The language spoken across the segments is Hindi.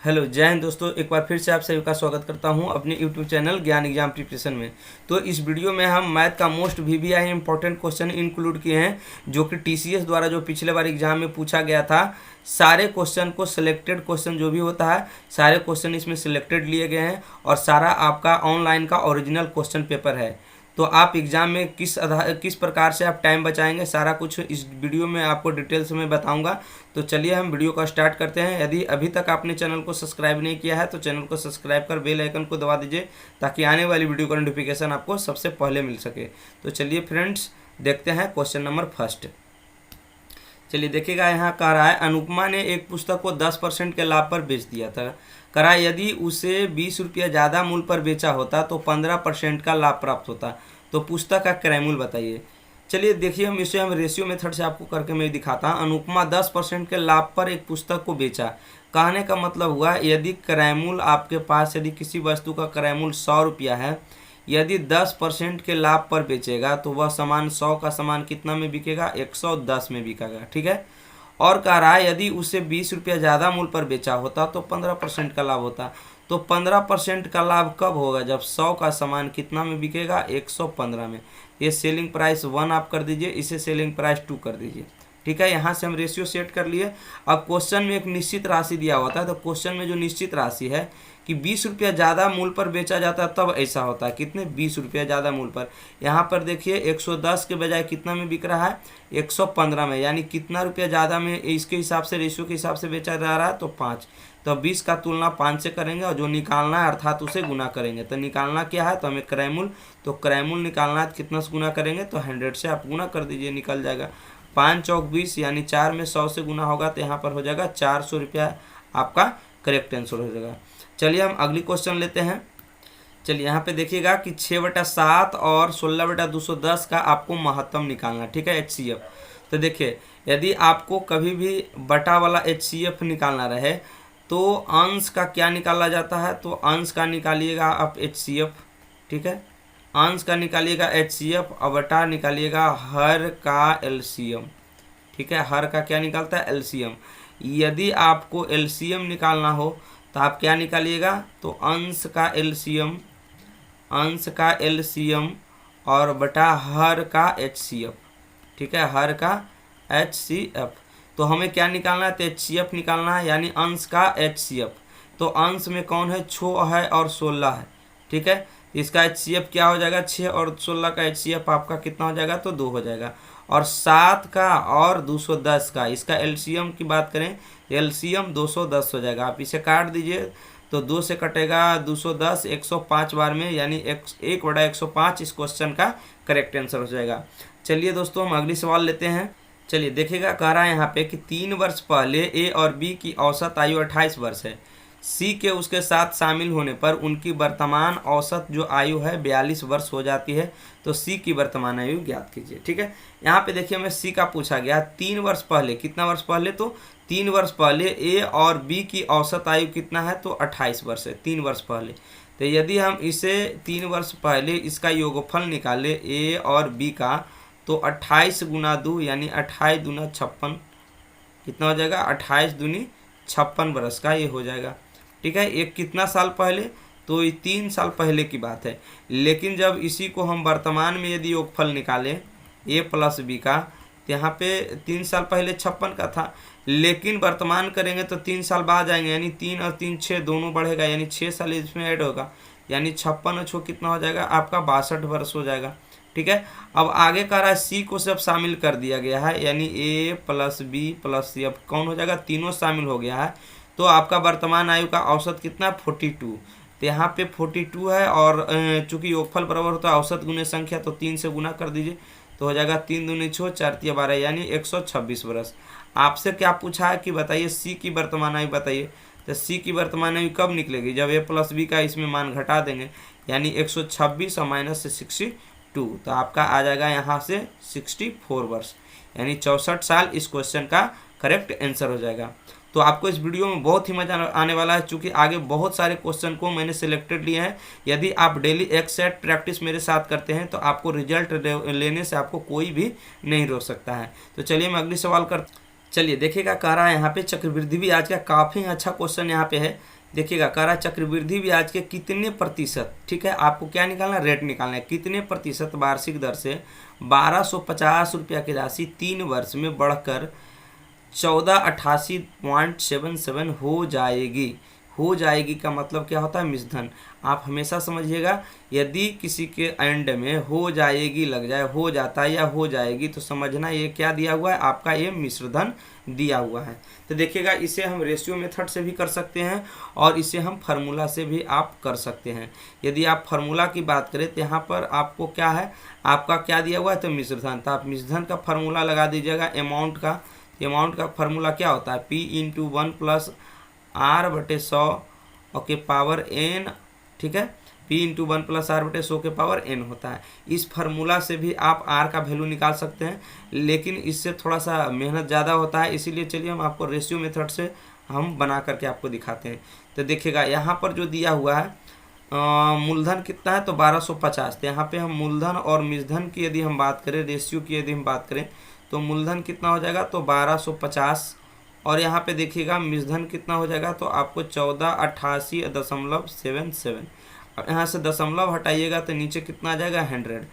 हेलो जय हिंद दोस्तों, एक बार फिर से आप सभी का स्वागत करता हूं अपने यूट्यूब चैनल ज्ञान एग्जाम प्रिपरेशन में। तो इस वीडियो में हम मैथ का most VVI important question include किए हैं, जो कि टीसीएस द्वारा जो पिछले बार एग्जाम में पूछा गया था। सारे क्वेश्चन को सिलेक्टेड क्वेश्चन जो भी होता है, सारे क्वेश्चन इसमें सिलेक्टेड लिए गए हैं और सारा आपका ऑनलाइन का ओरिजिनल क्वेश्चन पेपर है। तो आप एग्ज़ाम में किस प्रकार से आप टाइम बचाएंगे, सारा कुछ इस वीडियो में आपको डिटेल्स में बताऊंगा। तो चलिए हम वीडियो का स्टार्ट करते हैं। यदि अभी तक आपने चैनल को सब्सक्राइब नहीं किया है तो चैनल को सब्सक्राइब कर बेल आइकन को दबा दीजिए, ताकि आने वाली वीडियो का नोटिफिकेशन आपको सबसे पहले मिल सके। तो चलिए फ्रेंड्स, देखते हैं क्वेश्चन नंबर फर्स्ट। चलिए देखिएगा, यहाँ कह रहा है अनुपमा ने एक पुस्तक को 10% के लाभ पर बेच दिया था। कह रहा है यदि उसे 20 रुपया ज़्यादा मूल्य पर बेचा होता तो 15% का लाभ प्राप्त होता। तो पुस्तक का क्रय मूल्य बताइए। चलिए देखिए, हम रेशियो मेथड से आपको करके मैं दिखाता हूँ। अनुपमा 10% के लाभ पर एक पुस्तक को बेचा। कहने का मतलब हुआ, यदि क्रय मूल्य आपके पास, यदि किसी वस्तु का क्रय मूल्य 100 रुपया है, यदि 10% के लाभ पर बेचेगा तो वह सामान 100 का सामान कितना में बिकेगा, 110 में बिकेगा। ठीक है। और कह रहा है यदि उसे 20 रुपया ज़्यादा मूल्य पर बेचा होता तो 15% का लाभ होता। तो 15% का लाभ कब होगा, जब 100 का सामान कितना में बिकेगा, 115 में। ये सेलिंग प्राइस 1 आप कर दीजिए, इसे सेलिंग प्राइस 2 कर दीजिए। ठीक है, यहाँ से हम रेशियो सेट कर लिए। अब क्वेश्चन में एक निश्चित राशि दिया होता है, तो क्वेश्चन में जो निश्चित राशि है कि 20 रुपया ज़्यादा मूल्य पर बेचा जाता है, तब ऐसा होता है। कितने, 20 रुपया ज़्यादा मूल्य पर। यहाँ पर देखिए 110 के बजाय कितना में बिक रहा है, 115 में। यानी कितना रुपया ज़्यादा में, इसके हिसाब से, रेशियो के हिसाब से बेचा जा रहा है, तो 5। तो 20 का तुलना 5 से करेंगे और जो निकालना है अर्थात उसे गुना करेंगे। तो निकालना क्या है, तो हमें क्रय मूल्य, तो क्रय मूल्य निकालना है, कितना से गुना करेंगे, तो 100 से आप गुना कर दीजिए, निकल जाएगा। 5 चौक 20, यानी 4 में 100 से गुना होगा तो यहाँ पर हो जाएगा 400 रुपया। आपका करेक्ट आंसर हो जाएगा। चलिए हम अगली क्वेश्चन लेते हैं। चलिए यहाँ पे देखिएगा कि 6/7 और 16/210 का आपको महत्तम निकालना। ठीक है, HCF। तो देखिए, यदि आपको कभी भी बटा वाला HCF निकालना रहे तो अंश का क्या निकाला जाता है, तो अंश का निकालिएगा आप HCF। ठीक है, अंश का निकालिएगा HCF और बटा निकालिएगा हर का LCM। ठीक है, हर का क्या निकालता है, LCM। यदि आपको LCM निकालना हो तो आप क्या निकालिएगा, तो अंश का LCM, अंश का LCM और बटा हर का HCF। ठीक है, हर का HCF। तो हमें क्या निकालना है, तो HCF निकालना है, यानी अंश का HCF। तो अंश में कौन है, 6 है और 16 है। ठीक है, इसका HCF क्या हो जाएगा, 6 और 16 का HCF आपका कितना हो जाएगा, तो 2 हो जाएगा। और 7 का और 210 का, इसका LCM की बात करें, LCM 210 हो जाएगा। आप इसे काट दीजिए तो 2 से कटेगा 210, 105 बार में, यानी 1/105 इस क्वेश्चन का करेक्ट आंसर हो जाएगा। चलिए दोस्तों, हम अगली सवाल लेते हैं। चलिए देखिएगा, कह रहा है यहाँ पे कि 3 वर्ष पहले ए और बी की औसत आयु 28 वर्ष है। सी के उसके साथ शामिल होने पर उनकी वर्तमान औसत जो आयु है 42 वर्ष हो जाती है। तो सी की वर्तमान आयु ज्ञात कीजिए। ठीक है, यहाँ पे देखिए हमें सी का पूछा गया 3 वर्ष पहले। कितना वर्ष पहले, तो 3 वर्ष पहले ए और बी की औसत आयु कितना है, तो 28 वर्ष है 3 वर्ष पहले। तो यदि हम इसे 3 वर्ष पहले इसका योगफल निकाले ए और बी का, तो 28 गुना 2 यानी 28 दूना 56, कितना हो जाएगा, 28 दूनी 56 बरस का ये हो जाएगा। ठीक है, एक कितना साल पहले, तो ये 3 साल पहले की बात है। लेकिन जब इसी को हम वर्तमान में यदि योगफल निकालें ए प्लस बी का, तो यहाँ पे 3 साल पहले 56 का था, लेकिन वर्तमान करेंगे तो 3 साल बाद आएंगे, यानी 3 और 3 6 दोनों बढ़ेगा, यानी 6 साल इसमें ऐड होगा, यानी 56 और 6 कितना हो जाएगा, आपका 62 वर्ष हो जाएगा। ठीक है, अब आगे कह रहा है सी को सब शामिल कर दिया गया है, यानी ए प्लस बी प्लस सी, अब कौन हो जाएगा, तीनों शामिल हो गया है। तो आपका वर्तमान आयु का औसत कितना, 42। तो यहाँ पे 42 है, और चूंकि योगफल बराबर होता है औसत गुने संख्या, तो 3 से गुना कर दीजिए तो हो जाएगा 3 दूनी 6, 4 तिया 12, यानी 126 वर्ष। आपसे क्या पूछा है कि बताइए सी की वर्तमान आयु बताइए। तो सी की वर्तमान आयु कब निकलेगी, जब ए प्लस बी का इसमें मान घटा देंगे, यानी 126 और माइनस से 62, तो आपका आ जाएगा यहाँ से 64 वर्ष, यानी 64 साल इस क्वेश्चन का करेक्ट आंसर हो जाएगा। तो आपको इस वीडियो में बहुत ही मजा आने वाला है, क्योंकि आगे बहुत सारे क्वेश्चन को मैंने सिलेक्टेड लिए हैं। यदि आप डेली एक सेट प्रैक्टिस मेरे साथ करते हैं तो आपको रिजल्ट लेने से आपको कोई भी नहीं रोक सकता है। तो चलिए मैं अगली सवाल कर, चलिए देखिएगा, कह रहा है यहाँ पे चक्रवृद्धि भी आज का काफ़ी अच्छा क्वेश्चन यहाँ पे है। देखिएगा कह रहा चक्रवृद्धि ब्याज के कितने प्रतिशत, ठीक है, आपको क्या निकालना है, रेट निकालना है, कितने प्रतिशत वार्षिक दर से 1250 रुपया की राशि 3 वर्ष में बढ़कर 1488.77 हो जाएगी का मतलब क्या होता है, मिश्रधन। आप हमेशा समझिएगा, यदि किसी के एंड में हो जाएगी लग जाए, हो जाता है या हो जाएगी, तो समझना ये क्या दिया हुआ है, आपका ये मिश्रधन दिया हुआ है। तो देखिएगा इसे हम रेशियो मेथड से भी कर सकते हैं और इसे हम फार्मूला से भी आप कर सकते हैं। यदि आप फार्मूला की बात करें तो यहाँ पर आपको क्या है, आपका क्या दिया हुआ है, तो मिश्रधन। तो आप मिश्रधन का फार्मूला लगा दीजिएगा अमाउंट का फार्मूला क्या होता है, P × 1 + R/100 okay power n, ठीक है, P × 1 + R/100 के पावर n होता है। इस फार्मूला से भी आप R का वैल्यू निकाल सकते हैं, लेकिन इससे थोड़ा सा मेहनत ज़्यादा होता है, इसीलिए चलिए हम आपको रेशियो मेथड से हम बना करके आपको दिखाते हैं। तो देखिएगा यहाँ पर जो दिया हुआ है मूलधन कितना है, तो 1250। तो यहाँ पे हम मूलधन और मिश्रधन की यदि हम बात करें, रेशियो की यदि हम बात करें, तो मूलधन कितना हो जाएगा, तो 1250, और यहाँ पे देखिएगा मिश्रधन कितना हो जाएगा, तो आपको 1488.77। और यहाँ से दशमलव हटाइएगा तो नीचे कितना आ जाएगा, 100।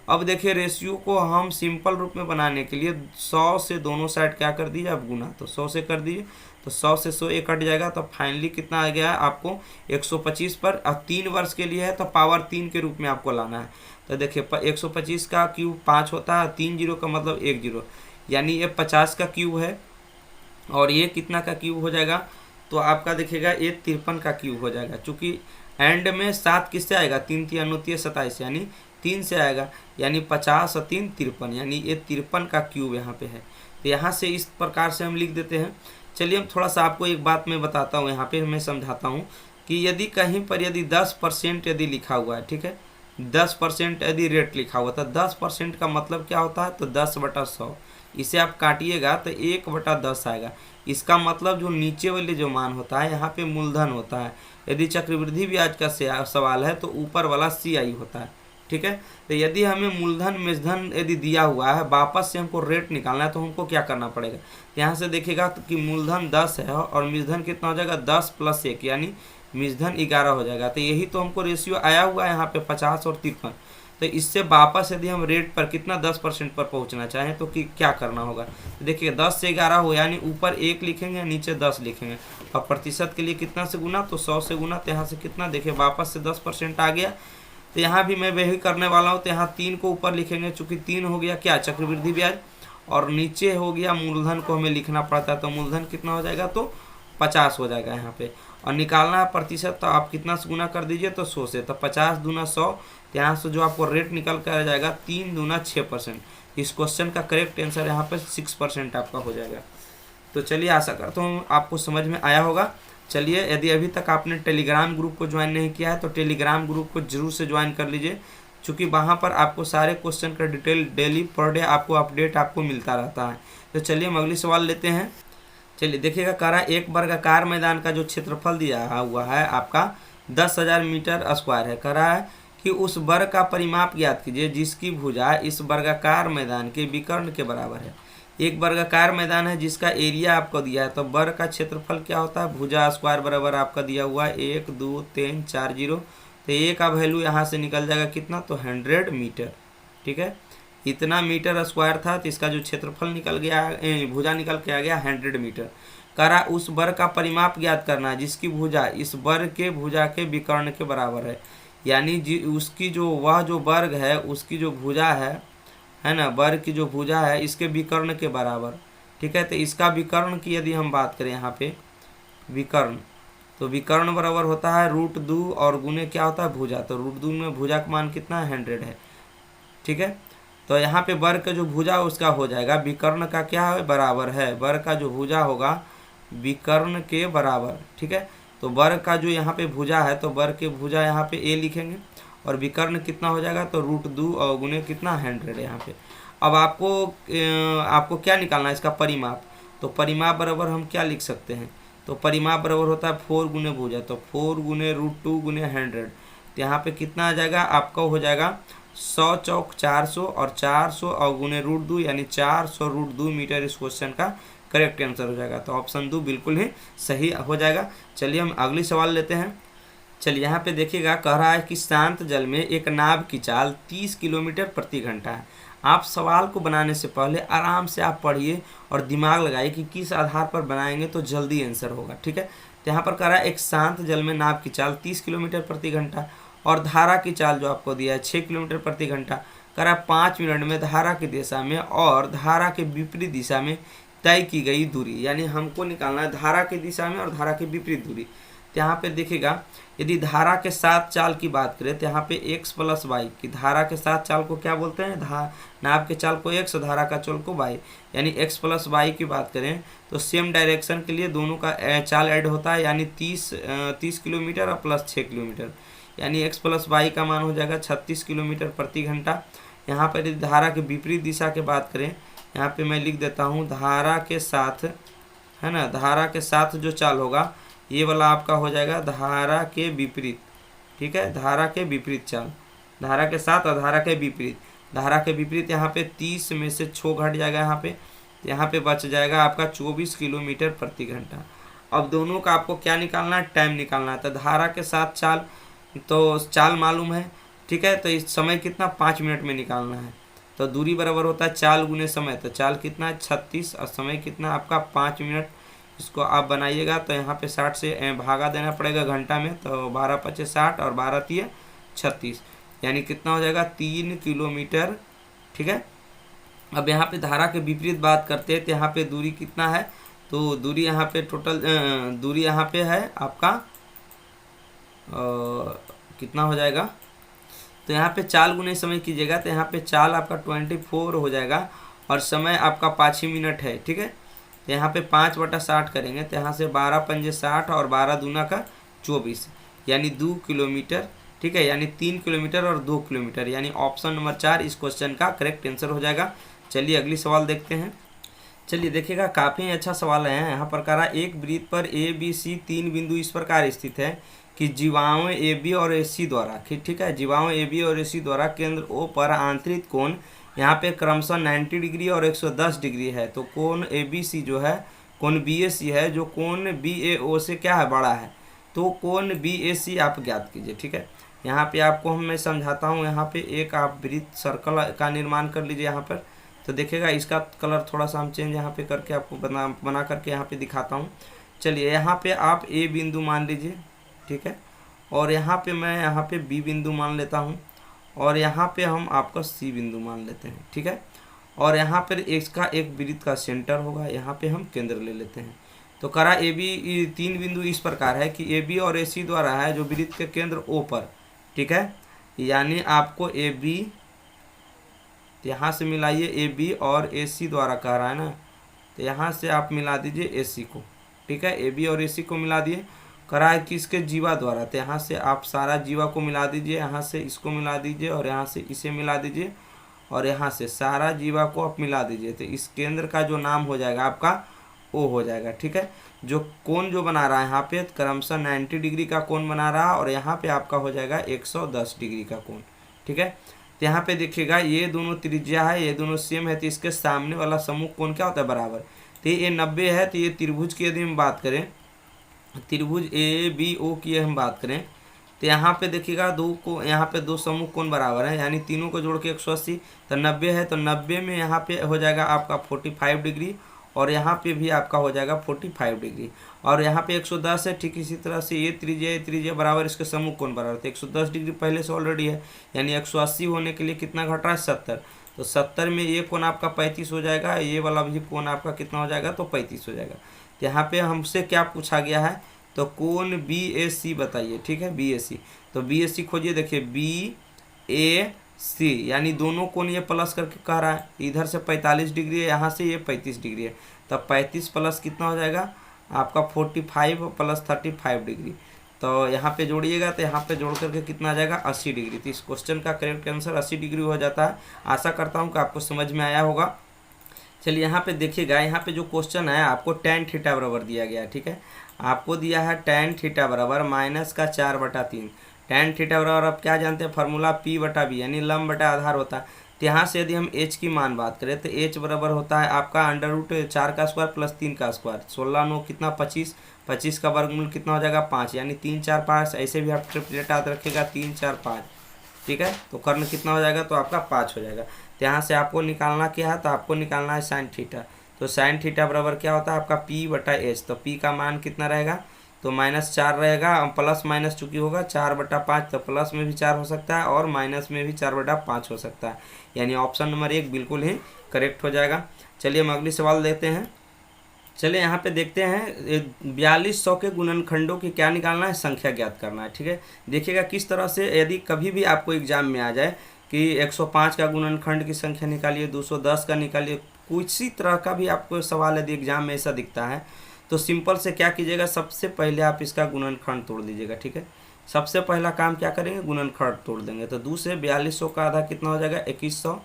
अब देखिए रेशियो को हम सिंपल रूप में बनाने के लिए 100 से दोनों साइड क्या कर दीजिए आप गुना, तो 100 से कर दीजिए, तो 100 से 100 एक कट जाएगा, तो फाइनली कितना आ गया आपको 125 पर। अब 3 वर्ष के लिए है तो पावर 3 के रूप में आपको लाना है। तो देखिए 125 का क्यूब 5 होता है, 3 जीरो का मतलब 1 जीरो, यानी ये 50 का क्यूब है, और ये कितना का क्यूब हो जाएगा, तो आपका देखिएगा ये 53 का क्यूब हो जाएगा। चूँकि एंड में 7 किससे आएगा, 3 × 3 = 27, यानी 3 से आएगा, यानी 50 और 3 53, यानी ये 53 का क्यूब यहाँ पे है। तो यहाँ से इस प्रकार से हम लिख देते हैं। चलिए हम थोड़ा सा आपको एक बात मैं बताता हूँ, यहाँ पे मैं समझाता हूँ कि यदि कहीं पर यदि 10% यदि लिखा हुआ है, ठीक है, 10% यदि रेट लिखा हुआ, तो 10% का मतलब क्या होता है, तो 10/100। इसे आप काटिएगा तो 1/10 आएगा। इसका मतलब जो नीचे वाले जो मान होता है यहाँ पे मूलधन होता है। यदि चक्रवृद्धि ब्याज का सवाल है तो ऊपर वाला CI होता है, ठीक है। तो यदि हमें मूलधन मिश्रधन यदि दिया हुआ है, वापस से हमको रेट निकालना है, तो हमको क्या करना पड़ेगा, यहाँ से देखिएगा तो कि मूलधन 10 है और मिश्रधन कितना हो जाएगा, 10 + 1, यानी मिश्रधन 11 हो जाएगा। तो यही तो हमको रेशियो आया हुआ है यहाँ पे 50 और 53। तो इससे वापस यदि हम रेट पर कितना 10% पर पहुंचना चाहें तो कि क्या करना होगा, तो देखिए 10 से 11 हो, यानी ऊपर 1 लिखेंगे नीचे 10 लिखेंगे, और प्रतिशत के लिए कितना से गुना, तो 100 से गुना। तो यहाँ से कितना देखिए वापस से 10% आ गया। तो यहाँ भी मैं वही करने वाला हूँ। तो यहाँ 3 को ऊपर लिखेंगे, चूँकि 3 हो गया क्या, चक्रवृद्धि ब्याज, और नीचे हो गया मूलधन को हमें लिखना पड़ता है, तो मूलधन कितना हो जाएगा, तो 50 हो जाएगा यहाँ पे। और निकालना है प्रतिशत, तो आप कितना से गुना कर दीजिए, तो 100 से, तो 50 दूना 100। यहाँ से जो आपको रेट निकल कर आ जाएगा 3 दूना 6%। इस क्वेश्चन का करेक्ट आंसर यहाँ पे 6% आपका हो जाएगा। तो चलिए आशा करता हूँ आपको समझ में आया होगा। चलिए यदि अभी तक आपने टेलीग्राम ग्रुप को ज्वाइन नहीं किया है तो टेलीग्राम ग्रुप को जरूर से ज्वाइन कर लीजिए, क्योंकि वहाँ पर आपको सारे क्वेश्चन का डिटेल डेली पर डे आपको अपडेट आपको मिलता रहता है। तो चलिए हम अगली सवाल लेते हैं। चलिए देखिएगा कह रहा है एक वर्गाकार मैदान का जो क्षेत्रफल दिया हुआ है आपका 10,000 मीटर स्क्वायर है। कह रहा है कि उस वर्ग का परिमाप ज्ञात कीजिए जिसकी भुजा इस वर्गाकार मैदान के विकर्ण के बराबर है। एक वर्गाकार मैदान है जिसका एरिया आपको दिया है, तो वर्ग का क्षेत्रफल क्या होता है, भुजा स्क्वायर बराबर आपका दिया हुआ है 1 2 3 4 0। तो ए का वैल्यू यहाँ से निकल जाएगा कितना, तो 100 मीटर, ठीक है। इतना मीटर स्क्वायर था, तो इसका जो क्षेत्रफल निकल गया, भुजा निकल के आ गया 100 मीटर। कह रहा उस वर्ग का परिमाप ज्ञात करना है जिसकी भुजा इस वर्ग के भुजा के विकर्ण के बराबर है। यानी उसकी जो वह जो वर्ग है उसकी जो भुजा है ना, वर्ग की जो भुजा है इसके विकर्ण के बराबर, ठीक है। तो इसका विकर्ण की यदि हम बात करें यहाँ पे विकर्ण, तो विकर्ण बराबर होता है √2 और गुने क्या होता है भुजा, तो √2 में भुजा का मान कितना है 100 है, ठीक है। तो यहाँ पे वर्ग का जो भुजा उसका हो जाएगा विकर्ण का क्या है बराबर है, वर्ग का जो भुजा होगा विकर्ण के बराबर, ठीक है। तो वर्ग का जो यहाँ पे भुजा है तो वर्ग के भुजा यहाँ पे a लिखेंगे और विकर्ण कितना हो जाएगा, तो √2 और गुने कितना 100 है यहाँ पे। अब आपको क्या निकालना है इसका परिमाप, तो परिमाप बराबर हम क्या लिख सकते हैं, तो परिमाप बराबर होता है 4 गुने भुजा, तो 4 गुने √2 गुने 100। तो यहाँ पे कितना आ जाएगा आपका हो जाएगा 100 चौक 400 और 400 और गुने √2 यानी 400 √2 मीटर इस क्वेश्चन का करेक्ट आंसर हो जाएगा। तो ऑप्शन 2 बिल्कुल ही सही हो जाएगा। चलिए हम अगली सवाल लेते हैं। चलिए यहाँ पे देखिएगा, कह रहा है कि शांत जल में एक नाव की चाल 30 किलोमीटर प्रति घंटा है। आप सवाल को बनाने से पहले आराम से आप पढ़िए और दिमाग लगाइए कि किस आधार पर बनाएंगे तो जल्दी आंसर होगा, ठीक है। तो यहाँ पर कह रहा है एक शांत जल में नाव की चाल 30 किलोमीटर प्रति घंटा और धारा की चाल जो आपको दिया है 6 किलोमीटर प्रति घंटा। कह रहा है 5 मिनट में धारा की दिशा में और धारा के विपरीत दिशा में तय की गई दूरी, यानी हमको निकालना है धारा की दिशा में और धारा के विपरीत दूरी। तो यहाँ पे देखिएगा, यदि धारा के साथ चाल की बात करें तो यहाँ पे x प्लस वाई की धारा के साथ चाल को क्या बोलते हैं, नाव के चाल को x, धारा का चाल को y, यानी x प्लस वाई की बात करें तो सेम डायरेक्शन के लिए दोनों का चाल ऐड होता है, यानी 30 किलोमीटर और प्लस 6 किलोमीटर, यानी x प्लस वाई का मान हो जाएगा 36 किलोमीटर प्रति घंटा। यहाँ पर यदि धारा के विपरीत दिशा की बात करें, यहाँ पे मैं लिख देता हूँ धारा के साथ, है ना, धारा के साथ जो चाल होगा ये वाला आपका हो जाएगा धारा के विपरीत, ठीक है, धारा के विपरीत चाल, धारा के साथ और धारा के विपरीत। धारा के विपरीत यहाँ पे 30 में से 6 घट जाएगा, यहाँ पे बच जाएगा आपका 24 किलोमीटर प्रति घंटा। अब दोनों का आपको क्या निकालना है, टाइम निकालना है। तो धारा के साथ चाल, तो चाल मालूम है, ठीक है, तो इस समय कितना 5 मिनट में निकालना है। तो दूरी बराबर होता है चाल गुने समय, तो चाल कितना है 36 और समय कितना आपका 5 मिनट। इसको आप बनाइएगा तो यहाँ पे 60 से भागा देना पड़ेगा घंटा में, तो 12 × 5 = 60 और 12 × 3 = 36, यानी कितना हो जाएगा 3 किलोमीटर, ठीक है। अब यहाँ पे धारा के विपरीत बात करते हैं तो यहाँ पे दूरी कितना है, तो दूरी यहाँ पे टोटल दूरी यहाँ पे है आपका कितना हो जाएगा, तो यहाँ पे चाल गुने समय कीजिएगा तो यहाँ पे चाल आपका 24 हो जाएगा और समय आपका 5 ही मिनट है, ठीक है। तो यहाँ पे 5/60 करेंगे तो यहाँ से 12 × 5 = 60 और 12 दूना का 24, यानी 2 किलोमीटर, ठीक है, यानी 3 किलोमीटर और 2 किलोमीटर, यानी ऑप्शन नंबर 4 इस क्वेश्चन का करेक्ट आंसर हो जाएगा। चलिए अगली सवाल देखते हैं। चलिए देखिएगा, काफ़ी अच्छा सवाल है। यहाँ पर कह रहा है एक वृत्त पर ABC 3 बिंदु इस प्रकार स्थित है कि जीवाओं AB और AC द्वारा, ठीक है, जीवाओं AB और AC द्वारा केंद्र O पर आंतरिक कोण यहाँ पे क्रमशः 90 डिग्री और 110 डिग्री है। तो कोण ABC जो है कोण BAC है, जो कोण BAO से क्या है, बड़ा है। तो कोण BAC आप ज्ञात कीजिए, ठीक है। यहाँ पे आपको मैं समझाता हूँ। यहाँ पे एक आप वृत्त सर्कल का निर्माण कर लीजिए यहाँ पर। तो देखिएगा इसका कलर थोड़ा सा हम चेंज यहाँ पे करके आपको बना करके यहाँ पे दिखाता हूँ। चलिए यहाँ पे आप A बिंदु मान लीजिए, ठीक है, और यहाँ पे मैं यहाँ पे B बिंदु मान लेता हूँ और यहाँ पे हम आपका C बिंदु मान लेते हैं, ठीक है। और यहाँ पर इसका एक वृत्त का सेंटर होगा, यहाँ पे हम केंद्र ले लेते हैं। तो करा AB 3 बिंदु इस प्रकार है कि AB और AC द्वारा है जो वृत्त के केंद्र O पर, ठीक है, यानी आपको AB यहाँ से मिलाइए AB और AC द्वारा कह रहा है ना, तो यहाँ से आप मिला दीजिए AC को, ठीक है, AB और AC को मिला दिए। करा है किसके, जीवा द्वारा, तो यहाँ से आप सारा जीवा को मिला दीजिए, यहाँ से इसको मिला दीजिए और यहाँ से इसे मिला दीजिए और यहाँ से सारा जीवा को आप मिला दीजिए। तो इस केंद्र का जो नाम हो जाएगा आपका O हो जाएगा, ठीक है। जो कोण जो बना रहा है यहाँ पे क्रमशः 90 डिग्री का कोण बना रहा है और यहाँ पे आपका हो जाएगा 110 डिग्री का कोण, ठीक है। तो यहाँ पे देखिएगा ये दोनों त्रिज्या है, ये दोनों सेम है, तो इसके सामने वाला समूह कोण क्या होता है, बराबर। तो ये 90 है, तो ये त्रिभुज की यदि हम बात करें, त्रिभुज ABO की हम बात करें, तो यहाँ पे देखिएगा यहाँ पे दो समूह कोण बराबर है, यानी तीनों को जोड़ के 180, तो 90 है, तो 90 में यहाँ पे हो जाएगा आपका 45 डिग्री और यहाँ पे भी आपका हो जाएगा 45 डिग्री और यहाँ पे 110 है। ठीक इसी तरह से ये त्रिज्या बराबर इसके समूह कोण बराबर, तो 110 डिग्री पहले से ऑलरेडी है, यानी 180 होने के लिए कितना घट रहा है, 70। तो 70 में ये कोण आपका 35 हो जाएगा, ये वाला भी कोण आपका कितना हो जाएगा, तो 35 हो जाएगा। तो यहाँ पे हमसे क्या पूछा गया है, तो कोण BAC बताइए, ठीक है, BAC। तो BAC खोजिए, देखिए BAC यानी दोनों कोण ये प्लस करके कह रहा है, इधर से 45 डिग्री है, यहाँ से ये 35 डिग्री है, तब 35 प्लस कितना हो जाएगा आपका 45 प्लस 35 डिग्री। तो यहाँ पे जोड़िएगा तो यहाँ पे जोड़ करके कितना आ जाएगा 80 डिग्री। तो इस क्वेश्चन का करेक्ट आंसर 80 डिग्री हो जाता है। आशा करता हूँ कि आपको समझ में आया होगा। चलिए यहाँ पे देखिएगा, यहाँ पे जो क्वेश्चन है आपको tan थीटा बराबर दिया गया है, ठीक है, आपको दिया है tan थीटा बराबर -4/3। tan थीटा बराबर आप क्या जानते हैं, फार्मूला P/B यानी लंब बटा आधार होता है। तो यहाँ से यदि हम h की मान बात करें तो h बराबर होता है आपका √4 का स्क्वायर प्लस 3 का स्क्वायर, 16 9 कितना 25, 25 का वर्गमूल कितना हो जाएगा 5, यानी 3 4 5। ऐसे भी आप ट्रिपलेट याद रखिएगा 3 4 5, ठीक है। तो कर्ण कितना हो जाएगा, तो आपका 5 हो जाएगा। तो यहाँ से आपको निकालना क्या है, तो आपको निकालना है साइन थीटा। तो साइन थीटा बराबर क्या होता है आपका p/h। तो p का मान कितना रहेगा, तो -4 रहेगा, प्लस माइनस चूँकि होगा 4/5, तो प्लस में भी 4 हो सकता है और माइनस में भी 4/5 हो सकता है, यानी ऑप्शन नंबर 1 बिल्कुल ही करेक्ट हो जाएगा। चलिए हम अगली सवाल देखते हैं। चलिए यहाँ पे देखते हैं 4200 के गुणनखंडों की क्या निकालना है, संख्या ज्ञात करना है, ठीक है। देखिएगा किस तरह से, यदि कभी भी आपको एग्जाम में आ जाए कि 105 का गुणनखंड की संख्या निकालिए, 210 का निकालिए, किसी तरह का भी आपको सवाल यदि एग्जाम में ऐसा दिखता है, तो सिंपल से क्या कीजिएगा, सबसे पहले आप इसका गुणनखंड तोड़ दीजिएगा, ठीक है। सबसे पहला काम क्या करेंगे, गुणनखंड तोड़ देंगे। तो 2 से 4200 का आधा कितना हो जाएगा 2100,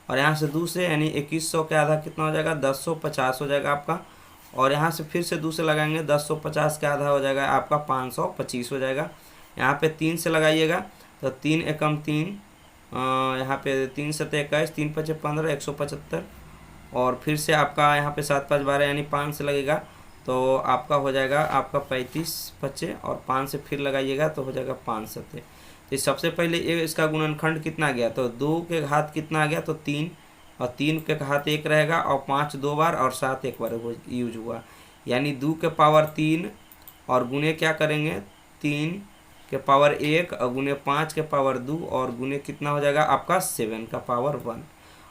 और यहाँ से 2 से यानी 2100 के आधा कितना हो जाएगा 1050 हो जाएगा आपका, और यहाँ से फिर से 2 से लगाएंगे 1050 का आधा हो जाएगा आपका 525 हो जाएगा। यहाँ पे 3 से लगाइएगा तो 3 एकम 3, यहाँ पे 3 7 21, 3 5 15, 175, और फिर से आपका यहाँ पे 7 5 12 यानी 5 से लगेगा तो आपका हो जाएगा आपका 35 25, और 5 से फिर लगाइएगा तो हो जाएगा 5 7। तो सबसे पहले ये इसका गुणनखंड कितना गया, तो 2 के घात कितना आ गया, तो 3, और 3 के घात 1 रहेगा, और 5 2 बार और 7 एक बार यूज हुआ, यानी 2 के पावर 3 और गुने क्या करेंगे 3 के पावर 1 और गुने 5 के पावर 2 और गुने कितना हो जाएगा आपका 7 का पावर 1।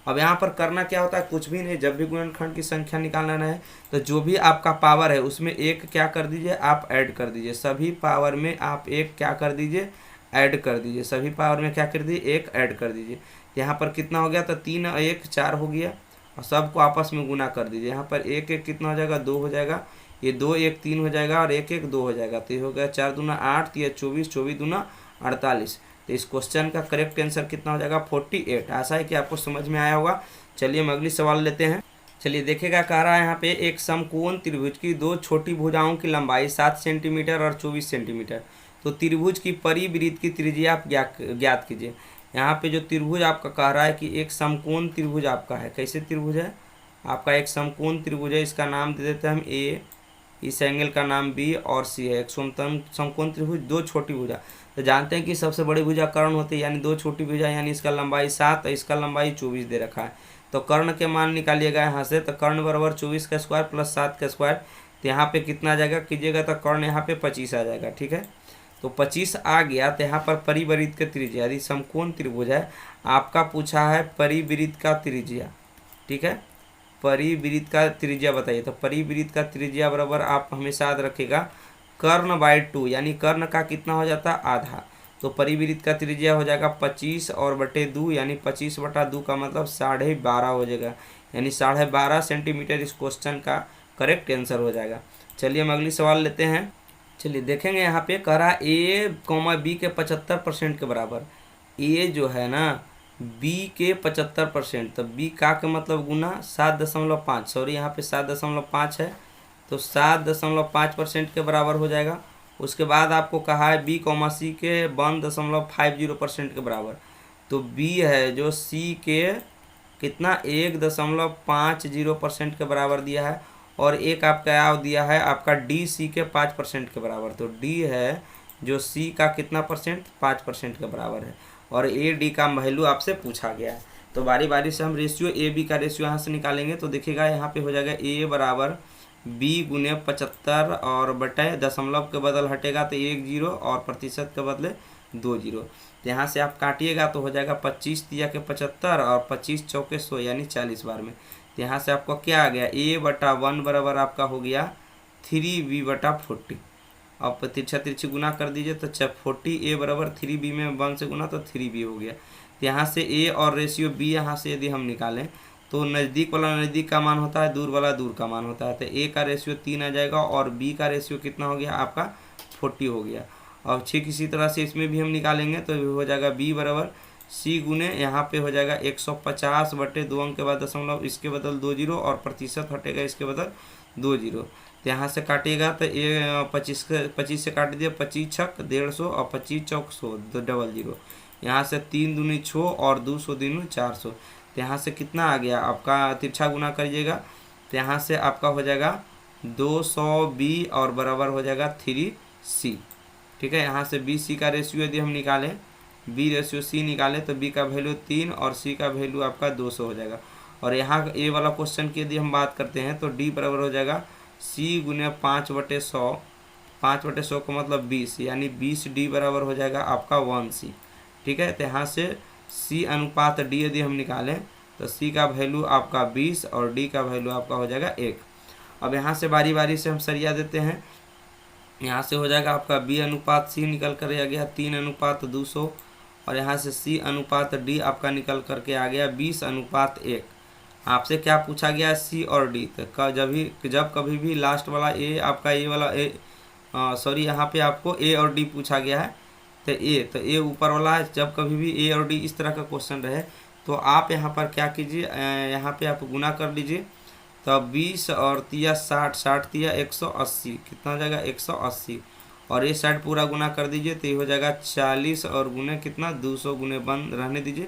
अब यहाँ पर करना क्या होता है, कुछ भी नहीं, जब भी गुणनखंड की संख्या निकालना है तो जो भी आपका पावर है उसमें एक क्या कर दीजिए, आप ऐड कर दीजिए। सभी पावर में आप एक क्या कर दीजिए, ऐड कर दीजिए। सभी पावर में क्या कर दीजिए, एक ऐड कर दीजिए। यहाँ पर कितना हो गया, तो 3 और 1 4 हो गया, और सबको आपस में गुना कर दीजिए। यहाँ पर 1 1 कितना हो जाएगा 2 हो जाएगा, ये 2 1 3 हो जाएगा, और 1 1 2 हो जाएगा, तो ये हो गया 4 दूना 8, ये 24, 24 दूना 48। तो इस क्वेश्चन का करेक्ट आंसर कितना हो जाएगा 48। आशा है कि आपको समझ में आया होगा। चलिए हम अगली सवाल लेते हैं। चलिए देखिएगा, कह रहा है यहाँ पे एक समकोण त्रिभुज की 2 छोटी भुजाओं की लंबाई 7 सेंटीमीटर और 24 सेंटीमीटर, तो त्रिभुज की परिवृत्त की त्रिज्या आप ज्ञात कीजिए। यहाँ पे जो त्रिभुज आपका कह रहा है कि एक समकोण त्रिभुज आपका है, कैसे त्रिभुज है आपका, एक समकोण त्रिभुज है, इसका नाम दे देते हैं हम ए, इस एंगल का नाम बी और सी है। एक समकोण त्रिभुज 2 छोटी भुजा, तो जानते हैं कि सबसे बड़ी भुजा कर्ण होती है, यानी 2 छोटी भुजा, यानी इसका लंबाई 7 और इसका लंबाई 24 दे रखा है। तो कर्ण के मान निकालिएगा यहाँ से, तो कर्ण बराबर 24 का स्क्वायर प्लस 7 का स्क्वायर, तो यहाँ पे कितना आ जाएगा कीजिएगा, तो कर्ण यहाँ पे 25 आ जाएगा, ठीक है। तो 25 आ गया, तो यहाँ पर परिवृत्त का त्रिज्या, यदि समकोण त्रिभुज है आपका पूछा है परिवृत्त का त्रिज्या, ठीक है, परिवृत्त का त्रिज्या बताइए। तो परिवृत्त का त्रिज्या बराबर आप हमेशा याद रखिएगा कर्ण/2, यानी कर्ण का कितना हो जाता है आधा, तो परिवृत्त का त्रिज्या हो जाएगा 25 और बटे 2, यानी 25/2 का मतलब 12.5 हो जाएगा, यानी 12.5 सेंटीमीटर इस क्वेश्चन का करेक्ट आंसर हो जाएगा। चलिए हम अगली सवाल लेते हैं। चलिए देखेंगे यहाँ पे कह रहा ए कॉमा बी के 75% के बराबर, ए जो है ना बी के 75%, तो बी का के मतलब गुना 7.5, सॉरी यहाँ पे 7.5 है, तो 7.5% के बराबर हो जाएगा। उसके बाद आपको कहा है बी कॉमा सी के 1.50% के बराबर, तो बी है जो सी के कितना 1.50% के बराबर दिया है, और एक आपका क्या दिया है आपका डी सी के 5% के बराबर, तो डी है जो सी का कितना परसेंट 5% के बराबर है, और ए डी का वैल्यू आपसे पूछा गया है। तो बारी बारी से हम रेशियो ए बी का रेशियो यहाँ से निकालेंगे, तो देखिएगा यहाँ पे हो जाएगा ए बराबर बी गुने 75 और बटे दशमलव के बदल हटेगा तो 1 0 और प्रतिशत के बदले 2 0। तो यहाँ से आप काटिएगा तो हो जाएगा 25 तिया के 75 और 25 चौके 100 यानी 40 बार में। तो यहाँ से आपको क्या आ गया a/1 बराबर आपका हो गया 3b/40। अब तिरछा तिरछी गुना कर दीजिए तो 40 a बराबर 3b में 1 से गुना तो 3b हो गया। तो यहाँ से a और रेशियो b यहाँ से यदि हम निकालें तो नज़दीक वाला नज़दीक का मान होता है, दूर वाला दूर का मान होता है। तो a का रेशियो 3 आ जाएगा और b का रेशियो कितना हो गया आपका 40 हो गया। और ठीक इसी तरह से इसमें भी हम निकालेंगे तो हो जाएगा b बराबर c गुने यहाँ पे हो जाएगा 150 बटे 2 अंक के बाद दशमलव इसके बदल 2 0 और प्रतिशत हटेगा इसके बदल 2 0। तो यहाँ से काटिएगा तो ये 25 से काट दिया 25 छक 150 और 25 चौक 100 तो 00। यहाँ से 3 दूनी 6 और 200 दूनी 400। तो यहाँ से कितना आ गया आपका, तिरछा गुना करिएगा तो यहाँ से आपका हो जाएगा 200b और बराबर हो जाएगा 3c। ठीक है, यहाँ से b c का रेशियो यदि हम निकालें, b रेशियो c निकालें तो b का वैल्यू 3 और c का वैल्यू आपका 200 हो जाएगा। और यहाँ ए वाला क्वेश्चन की यदि हम बात करते हैं तो d बराबर हो जाएगा c गुने 5/100, 5/100 का मतलब 20, यानी 20d बराबर हो जाएगा आपका 1c। ठीक है, तो यहाँ से c अनुपात d यदि हम निकालें तो c का वैल्यू आपका 20 और d का वैल्यू आपका हो जाएगा 1। अब यहाँ से बारी बारी से हम सरिया देते हैं। यहाँ से हो जाएगा आपका b अनुपात c निकल कर आ गया 3/200 और यहाँ से c अनुपात d आपका निकल करके आ गया 20/1। आपसे क्या पूछा गया c और d, तो जब कभी भी लास्ट वाला a आपका a वाला सॉरी यहाँ पे आपको a और d पूछा गया है तो a ऊपर वाला है। जब कभी भी a और d इस तरह का क्वेश्चन रहे तो आप यहाँ पर क्या कीजिए, यहाँ पे आप गुना कर लीजिए। तो 20 और 60, 60 180, कितना हो जाएगा 180 और ये साइड पूरा गुना कर दीजिए तो ये हो जाएगा 40 और गुने कितना 200 गुने बंद रहने दीजिए।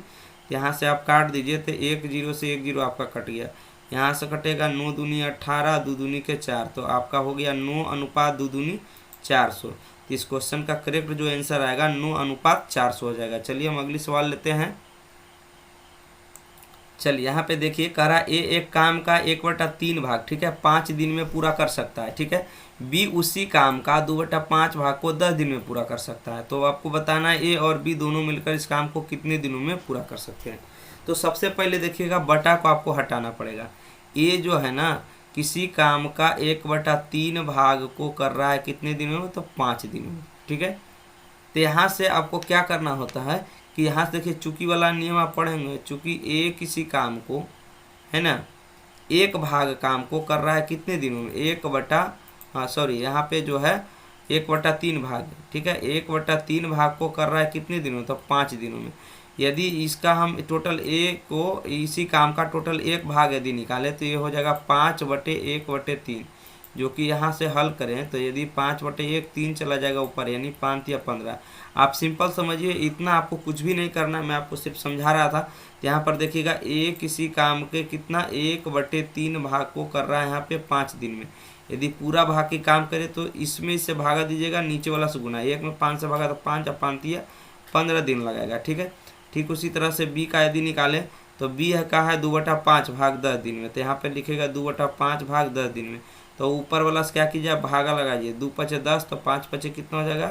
यहाँ से आप काट दीजिए तो 1 0 से 1 0 आपका कट गया। यहाँ से कटेगा 9 दूनी 18, 2 दूनी के 4, तो आपका हो गया 9/2 दूनी 400। इस क्वेश्चन का करेक्ट जो आंसर आएगा 9/400 हो जाएगा। चलिए हम अगली सवाल लेते हैं। चलिए यहाँ पे देखिए, कह रहा ए एक काम का 1/3 भाग, ठीक है, 5 दिन में पूरा कर सकता है। ठीक है, बी उसी काम का 2/5 भाग को 10 दिन में पूरा कर सकता है। तो आपको बताना है ए और बी दोनों मिलकर इस काम को कितने दिनों में पूरा कर सकते हैं। तो सबसे पहले देखिएगा बटा को आपको हटाना पड़ेगा। ए जो है ना किसी काम का 1/3 भाग को कर रहा है कितने दिनों में, तो 5 दिनों में। ठीक है, तो यहाँ से आपको क्या करना होता है कि यहाँ से देखिए चूकी वाला नियम आप पढ़ेंगे। चूंकि ए किसी काम को है ना एक भाग काम को कर रहा है कितने दिनों में, यहाँ पे जो है 1/3 भाग। ठीक है, 1/3 भाग को कर रहा है कितने दिनों, तो 5 दिनों में। यदि इसका हम टोटल ए को इसी काम का टोटल एक भाग यदि निकालें तो ये हो जाएगा 5/1/3, जो कि यहाँ से हल करें तो यदि 5/1 3 चला जाएगा ऊपर, यानी 5 या 15। आप सिंपल समझिए, इतना आपको कुछ भी नहीं करना, मैं आपको सिर्फ समझा रहा था। यहाँ पर देखिएगा ए किसी काम के कितना 1/3 भाग को कर रहा है यहाँ पे 5 दिन में। यदि पूरा भाग के काम करे तो इसमें से भागा दीजिएगा, नीचे वाला से गुना, 1 में 5 से भागा तो 5 या 5 या 15 दिन लगेगा। ठीक है, ठीक उसी तरह से बी का यदि निकालें तो बी है का है 2/5 भाग 10 दिन में, तो यहाँ पे लिखेगा 2/5 भाग 10 दिन में। तो ऊपर वाला से क्या कीजिए, भागा लगाइए, 2 × 5 = 10, तो 5 × 5 कितना हो जाएगा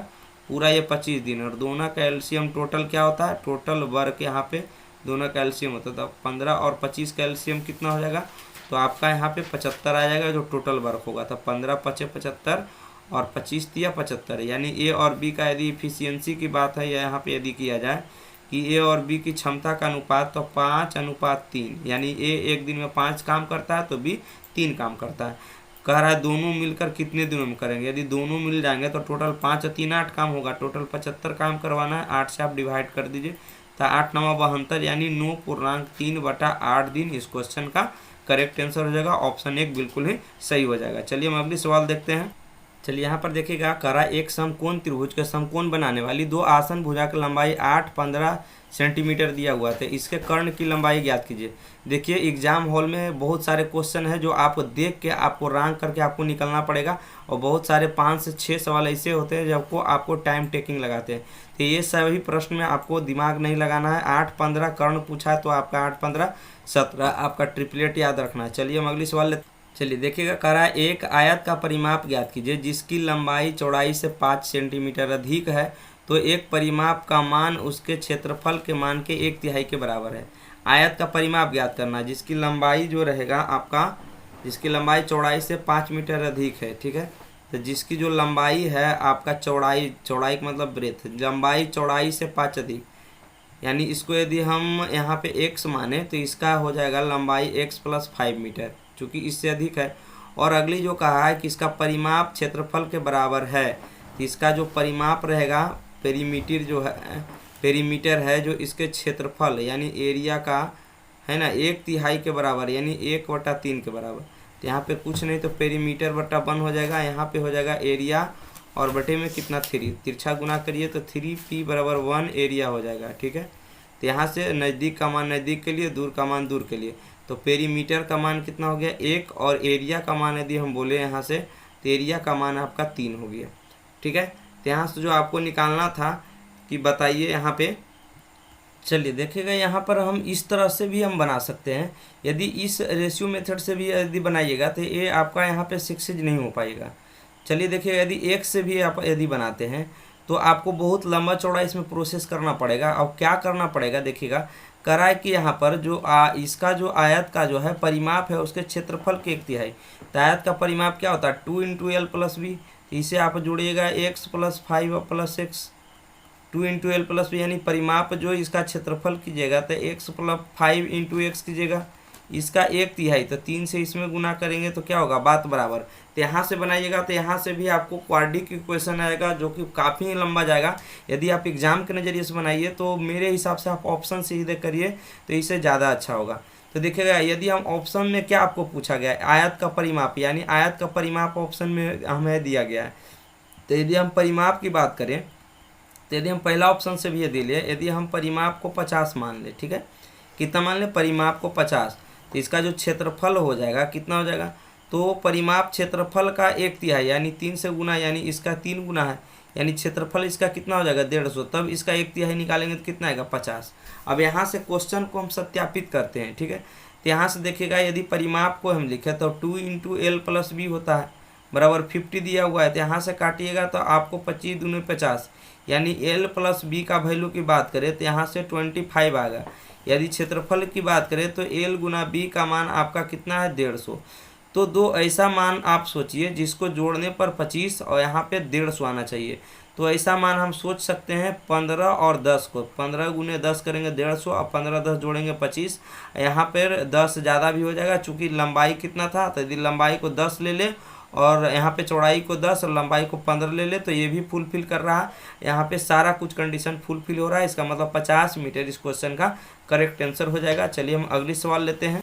पूरा ये 25 दिन। और दोनों का एलसीएम टोटल क्या होता है, टोटल वर्क यहाँ पे दोनों का एलसीएम होता है। तो 15 और 25 का एलसीएम कितना हो जाएगा, तो आपका यहाँ पे 75 आ जाएगा जो टोटल वर्क होगा। तो 15 × 5 = 75 और 25 × 75, यानी ए और बी का यदि इफिशियंसी की बात है या यहाँ पे यदि किया जाए कि ए और बी की क्षमता का अनुपात, तो 5/3, यानी ए एक दिन में 5 काम करता है तो बी 3 काम करता है। कह रहा है दोनों मिलकर कितने दिनों में करेंगे। यदि दोनों मिल जाएंगे तो टोटल 5 और 3 8 काम होगा, टोटल 75 काम करवाना है। 8 से आप डिवाइड कर दीजिए तो 8 × 9 = 72, यानी 9.3/8 दिन इस क्वेश्चन का करेक्ट आंसर हो जाएगा। ऑप्शन 1 बिल्कुल ही सही हो जाएगा। चलिए हम अगली सवाल देखते हैं। चलिए यहाँ पर देखिएगा, करा एक समकोण त्रिभुज के समकोण बनाने वाली 2 आसन भुजा की लंबाई 8-15 सेंटीमीटर दिया हुआ था। इसके कर्ण की लंबाई ज्ञात कीजिए। देखिए एग्जाम हॉल में बहुत सारे क्वेश्चन है जो आपको देख के आपको रैंक करके आपको निकलना पड़ेगा, और बहुत सारे 5 से 6 सवाल ऐसे होते हैं जब आपको टाइम टेकिंग लगाते हैं। तो ये सभी प्रश्न में आपको दिमाग नहीं लगाना है। 8-15 कर्ण पूछा है तो आपका 8-15 17 आपका ट्रिपलेट याद रखना है। चलिए हम अगली सवाल लेते। चलिए देखिएगा, कह रहा है एक आयत का परिमाप ज्ञात कीजिए जिसकी लंबाई चौड़ाई से 5 सेंटीमीटर अधिक है, तो एक परिमाप का मान उसके क्षेत्रफल के मान के 1/3 के बराबर है। आयत का परिमाप ज्ञात करना जिसकी लंबाई जो रहेगा आपका, जिसकी लंबाई चौड़ाई से 5 मीटर अधिक है। ठीक है, तो जिसकी जो लंबाई है आपका चौड़ाई का मतलब ब्रेथ, लंबाई चौड़ाई से 5 अधिक, यानी इसको यदि हम यहाँ पे x माने तो इसका हो जाएगा लंबाई x + 5 मीटर, चूँकि इससे अधिक है। और अगली जो कहा है कि इसका परिमाप क्षेत्रफल के बराबर है, तो इसका जो परिमाप रहेगा पेरीमीटर है जो इसके क्षेत्रफल यानी एरिया का है ना 1/3 के बराबर, यानी 1/3 के बराबर। तो यहाँ पे कुछ नहीं तो पेरीमीटर बटा 1 हो जाएगा, यहाँ पे हो जाएगा एरिया और बटे में कितना 3, तिरछा गुना करिए तो 3p = 1 एरिया हो जाएगा। ठीक है, तो यहाँ से नज़दीक का मान नज़दीक के लिए, दूर का मान दूर के लिए। तो पेरीमीटर का मान कितना हो गया 1, और एरिया का मान यदि हम बोले यहाँ से, तो एरिया का मान आपका 3 हो गया। ठीक है, तो यहाँ से जो आपको निकालना था कि बताइए यहाँ पे, चलिए देखिएगा यहाँ पर हम इस तरह से भी हम बना सकते हैं। यदि इस रेशियो मेथड से भी यदि बनाइएगा तो ये आपका यहाँ पे सक्सेस नहीं हो पाएगा। चलिए देखिए, यदि एक से भी आप यदि बनाते हैं तो आपको बहुत लंबा चौड़ा इसमें प्रोसेस करना पड़ेगा। और क्या करना पड़ेगा देखिएगा, करा है कि यहाँ पर जो इसका जो आयत का जो है परिमाप है उसके क्षेत्रफल के 1/3। तो आयत का परिमाप क्या होता है 2 × l + b। इसे आप जोड़िएगा x + 5 + x, 2 × l + b, यानी परिमाप जो इसका क्षेत्रफल कीजिएगा तो x + 5 × x कीजिएगा, इसका 1/3। तो 3 से इसमें गुना करेंगे तो क्या होगा, बात बराबर। तो यहाँ से बनाइएगा तो यहाँ से भी आपको क्वाड्रेटिक इक्वेशन आएगा जो कि काफ़ी लंबा जाएगा। यदि आप एग्जाम के नज़रिए से बनाइए तो मेरे हिसाब से आप ऑप्शन सीधे करिए तो इससे ज़्यादा अच्छा होगा। तो देखिएगा, यदि हम ऑप्शन में क्या आपको पूछा गया है, आयत का परिमाप, यानी आयत का परिमाप ऑप्शन में हमें दिया गया है। तो यदि हम परिमाप की बात करें तो यदि हम पहला ऑप्शन से भी यदि ले, यदि हम परिमाप को 50 मान ले, ठीक है, कितना मान ले, परिमाप को 50, तो इसका जो क्षेत्रफल हो जाएगा कितना हो जाएगा, तो परिमाप क्षेत्रफल का 1/3 यानी 3 से गुना, यानी इसका 3 गुना है, यानी क्षेत्रफल इसका कितना हो जाएगा 150। तब इसका 1/3 निकालेंगे तो कितना आएगा 50। अब यहाँ से क्वेश्चन को हम सत्यापित करते हैं। ठीक है, तो यहाँ से देखिएगा, यदि परिमाप को हम लिखें तो 2 × l + b होता है बराबर 50 दिया हुआ है। तो यहाँ से काटिएगा तो आपको 25 दूनी 50, यानी l + b का वैल्यू की बात करें तो यहाँ से 25 आएगा। यदि क्षेत्रफल की बात करें तो l × b का मान आपका कितना है 150। तो दो ऐसा मान आप सोचिए जिसको जोड़ने पर 25 और यहाँ पे 150 आना चाहिए। तो ऐसा मान हम सोच सकते हैं 15 और 10 को, 15 × 10 करेंगे 150 और 15 10 जोड़ेंगे 25। यहाँ पर 10 ज़्यादा भी हो जाएगा, चूँकि लंबाई कितना था, तो यदि लंबाई को 10 ले ले और यहाँ पे चौड़ाई को 10 और लंबाई को 15 ले ले तो ये भी फुलफिल कर रहा है। यहाँ पे सारा कुछ कंडीशन फुलफिल हो रहा है, इसका मतलब 50 मीटर इस क्वेश्चन का करेक्ट आंसर हो जाएगा। चलिए हम अगली सवाल लेते हैं।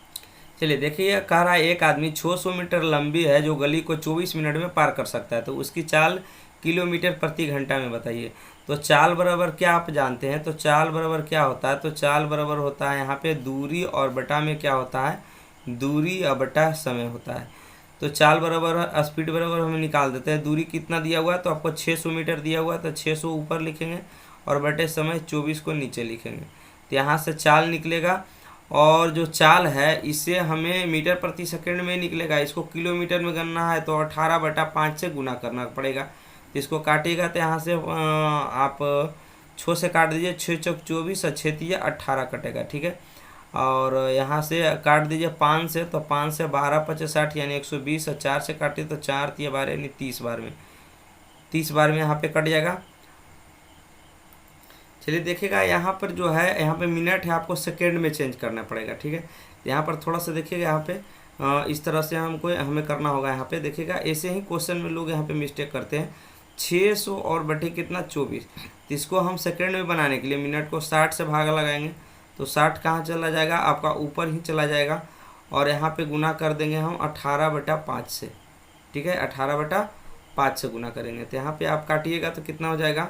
चलिए देखिए, कह रहा है एक आदमी 600 मीटर लंबी है जो गली को 24 मिनट में पार कर सकता है, तो उसकी चाल किलोमीटर प्रति घंटा में बताइए। तो चाल बराबर क्या आप जानते हैं, तो चाल बराबर क्या होता है, तो चाल बराबर होता है यहाँ पे दूरी और बटा में क्या होता है, दूरी और बटा समय होता है। तो चाल बराबर स्पीड बराबर हमें निकाल देते हैं। दूरी कितना दिया हुआ है, तो आपको 600 मीटर दिया हुआ है, तो 600 ऊपर लिखेंगे और बटे समय 24 को नीचे लिखेंगे। तो यहाँ से चाल निकलेगा, और जो चाल है इसे हमें मीटर प्रति सेकंड में निकलेगा, इसको किलोमीटर में गणना है तो 18/5 से गुना करना पड़ेगा। तो इसको काटिएगा तो यहाँ से आप 6 से काट दीजिए, 6 × 24 और 6 × 18 कटेगा। ठीक है, और यहाँ से काट दीजिए 5 से, तो 5 से 12 × 5 = 60 यानी 120, और 4 से काटिए तो 4 × 12 यानी 30 बार में, 30 बार में यहाँ पे कट जाएगा। चलिए देखिएगा, यहाँ पर जो है, यहाँ पे मिनट है, आपको सेकेंड में चेंज करना पड़ेगा। ठीक है, यहाँ पर थोड़ा सा देखिएगा, यहाँ पे इस तरह से हमें करना होगा। यहाँ पे देखिएगा, ऐसे ही क्वेश्चन में लोग यहाँ पे मिस्टेक करते हैं। 600 और बटे कितना 24, तो इसको हम सेकेंड में बनाने के लिए मिनट को 60 से भाग लगाएंगे, तो 60 कहाँ चला जाएगा, आपका ऊपर ही चला जाएगा, और यहाँ पे गुना कर देंगे हम 18/5 से। ठीक है, 18/5 से गुना करेंगे, तो यहाँ पे आप काटिएगा तो कितना हो जाएगा